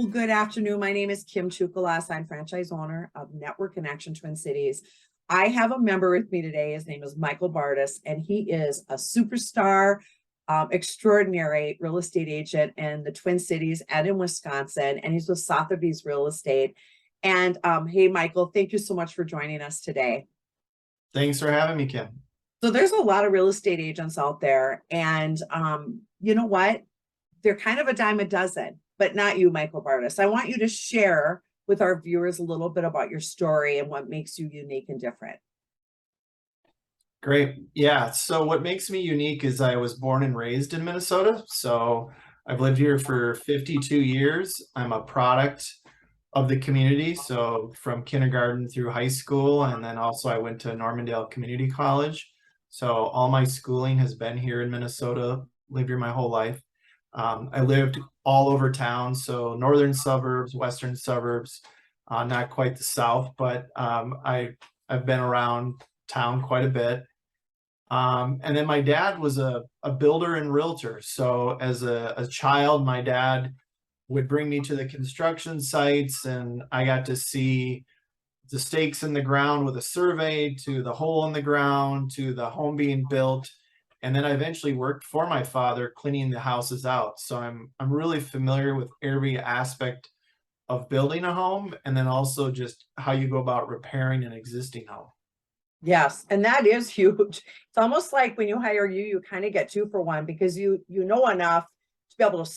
Well, good afternoon. My name is Kim Tsoukalas. I'm franchise owner of Network Connection Twin Cities. I have a member with me today. His name is Michael Bartus, and he is a superstar, extraordinary real estate agent in the Twin Cities and in Wisconsin, and he's with Sotheby's Real Estate. And hey, Michael, thank you so much for joining us today. Thanks for having me, Kim. So there's a lot of real estate agents out there, and you know what? They're kind of a dime a dozen, but not you, Michael Bartus. I want you to share with our viewers a little bit about your story and what makes you unique and different. Great. Yeah. So what makes me unique is I was born and raised in Minnesota. So I've lived here for 52 years. I'm a product of the community. So from kindergarten through high school, and then also I went to Normandale Community College. So all my schooling has been here in Minnesota, lived here my whole life. I lived all over town, so northern suburbs, western suburbs, not quite the south, but I've been around town quite a bit. And then my dad was a builder and realtor. So as a child, my dad would bring me to the construction sites, and I got to see the stakes in the ground with a survey, to the hole in the ground, to the home being built. And then I eventually worked for my father cleaning the houses out. So I'm really familiar with every aspect of building a home, and then also just how you go about repairing an existing home. Yes, and that is huge. It's almost like when you hire you kind of get 2 for 1, because you know enough to be able to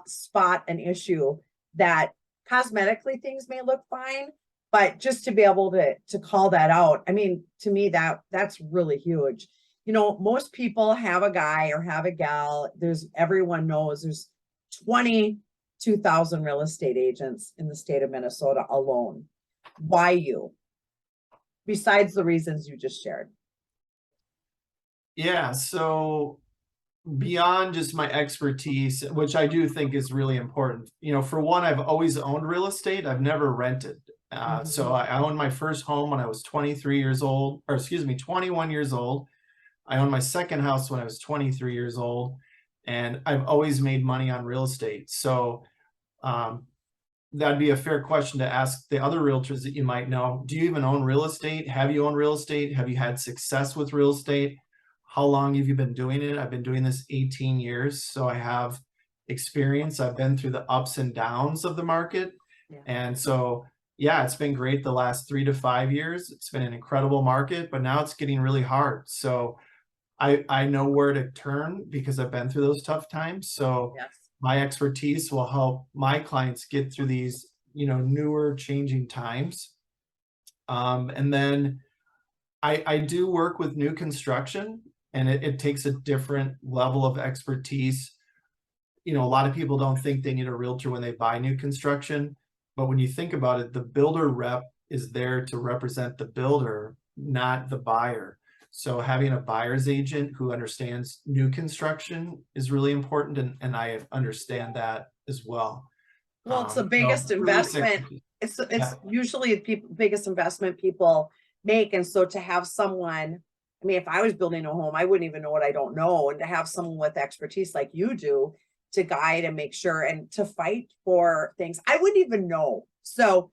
spot an issue that cosmetically things may look fine, but just to be able to call that out. I mean, to me, that's really huge. You know, most people have a guy or have a gal. Everyone knows there's 22,000 real estate agents in the state of Minnesota alone. Why you? Besides the reasons you just shared. Yeah, so beyond just my expertise, which I do think is really important, for one, I've always owned real estate. I've never rented. So I owned my first home when I was 23 years old, or excuse me, 21 years old. I owned my second house when I was 23 years old, and I've always made money on real estate. So that'd be a fair question to ask the other realtors that you might know. Do you even own real estate? Have you owned real estate? Have you had success with real estate? How long have you been doing it? I've been doing this 18 years, so I have experience. I've been through the ups and downs of the market. Yeah. And so, yeah, it's been great the last 3 to 5 years. It's been an incredible market, but now it's getting really hard. So I know where to turn because I've been through those tough times. So Yes. My expertise will help my clients get through these, newer changing times. And then I do work with new construction, and it takes a different level of expertise. A lot of people don't think they need a realtor when they buy new construction, but when you think about it, the builder rep is there to represent the builder, not the buyer. So having a buyer's agent who understands new construction is really important, and I understand that as well. Well, it's the biggest investment. It's usually the biggest investment people make. And so to have someone, I mean, if I was building a home, I wouldn't even know what I don't know. And to have someone with expertise like you do to guide and make sure and to fight for things I wouldn't even know. So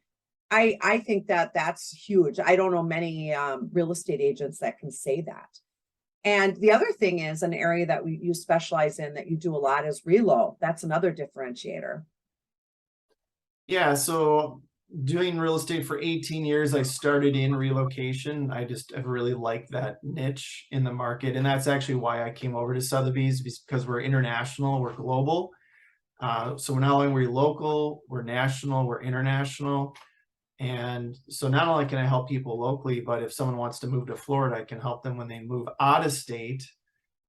I think that's huge. I don't know many real estate agents that can say that. And the other thing is an area that you specialize in, that you do a lot, is relo. That's another differentiator. Yeah, so doing real estate for 18 years, I started in relocation. I just have really liked that niche in the market. And that's actually why I came over to Sotheby's, because we're international, we're global. So not only are we local, we're national, we're international. And so not only can I help people locally, but if someone wants to move to Florida, I can help them when they move out of state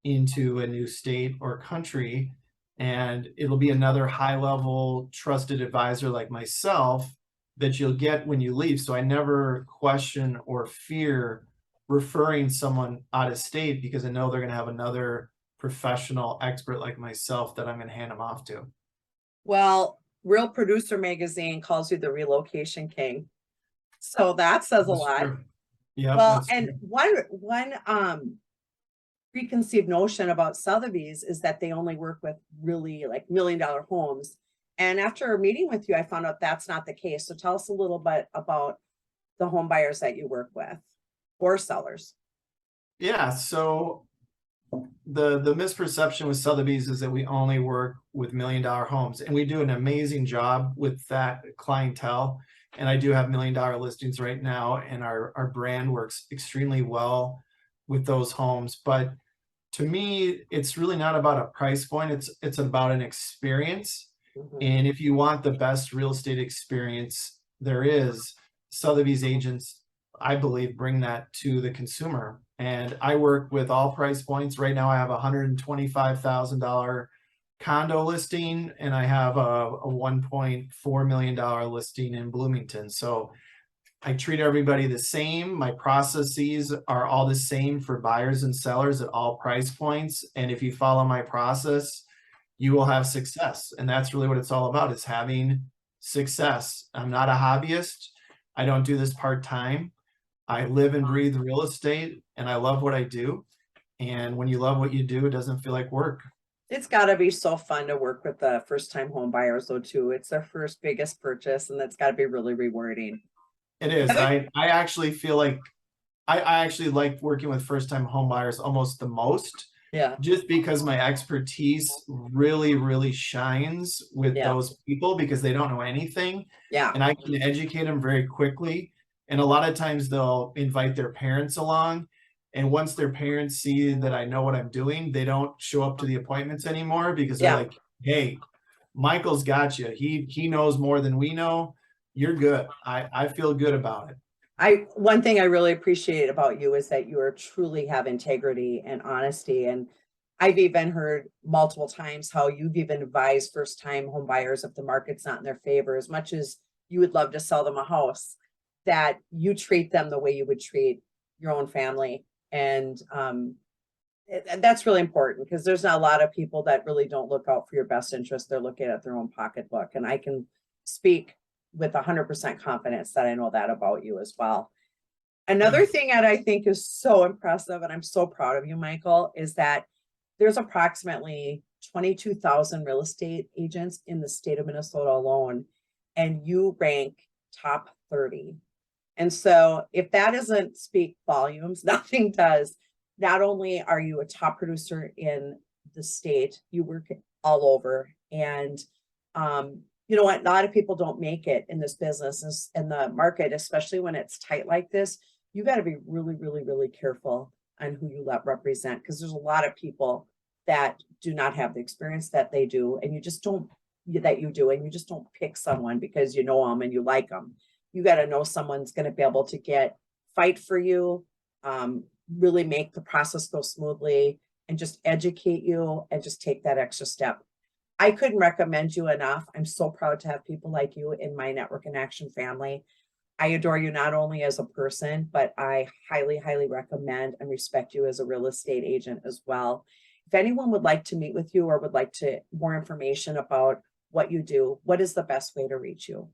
into a new state or country. And it'll be another high-level trusted advisor like myself that you'll get when you leave. So I never question or fear referring someone out of state, because I know they're going to have another professional expert like myself that I'm going to hand them off to. Well, Real Producer Magazine calls you the relocation king. So that says a lot. Yeah. Well, and one preconceived notion about Sotheby's is that they only work with really like $1 million homes. And after meeting with you, I found out that's not the case. So tell us a little bit about the home buyers that you work with or sellers. Yeah, so the misperception with Sotheby's is that we only work with $1 million homes, and we do an amazing job with that clientele. And I do have $1 million listings right now, and our brand works extremely well with those homes. But to me, it's really not about a price point. It's about an experience. And if you want the best real estate experience there is, Sotheby's agents, I believe, bring that to the consumer. And I work with all price points. Right now I have a $125,000 condo listing, and I have a $1.4 million listing in Bloomington. So I treat everybody the same. My processes are all the same for buyers and sellers at all price points. And if you follow my process, you will have success. And that's really what it's all about, is having success. I'm not a hobbyist. I don't do this part-time. I live and breathe real estate, and I love what I do. And when you love what you do, it doesn't feel like work. It's got to be so fun to work with the first-time home buyers, though, too. It's their first biggest purchase, and that's got to be really rewarding. It is. I actually feel like I actually like working with first-time home buyers almost the most. Yeah. Just because my expertise really, really shines with those people, because they don't know anything. Yeah. And I can educate them very quickly. And a lot of times they'll invite their parents along. And once their parents see that I know what I'm doing, they don't show up to the appointments anymore, because they're like, hey, Michael's got you. He knows more than we know. You're good. I feel good about it. One thing I really appreciate about you is that you are truly have integrity and honesty. And I've even heard multiple times how you've even advised first-time home buyers, if the market's not in their favor, as much as you would love to sell them a house, that you treat them the way you would treat your own family. And that's really important, because there's not a lot of people that really don't look out for your best interest. They're looking at their own pocketbook. And I can speak with 100% confidence that I know that about you as well. Another thing that I think is so impressive, and I'm so proud of you, Michael, is that there's approximately 22,000 real estate agents in the state of Minnesota alone, and you rank top 30. And so if that doesn't speak volumes, nothing does. Not only are you a top producer in the state, you work all over. And you know what? A lot of people don't make it in this business, in the market, especially when it's tight like this. You got to be really, really, really careful on who you let represent, because there's a lot of people that do not have the experience that they do, and you just don't and you just don't pick someone because you know them and you like them. You got to know someone's going to be able to fight for you, really make the process go smoothly, and just educate you and just take that extra step. I couldn't recommend you enough. I'm so proud to have people like you in my Network in Action family. I adore you not only as a person, but I highly, highly recommend and respect you as a real estate agent as well. If anyone would like to meet with you or would like more information about what you do, what is the best way to reach you?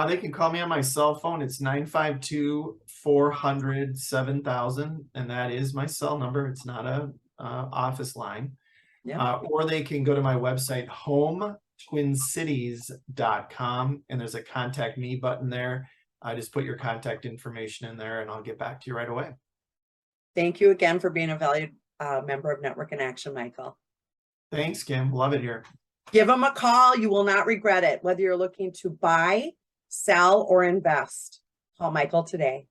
They can call me on my cell phone. It's 952-400-7000, and that is my cell number. It's not a office line. Or they can go to my website, hometwincities.com, and there's a contact me button there. I just put your contact information in there, and I'll get back to you right away. Thank you again for being a valued member of Network in Action, Michael. Thanks, Kim. Love it here. Give them a call. You will not regret it. Whether you're looking to buy, sell, or invest, call Michael today.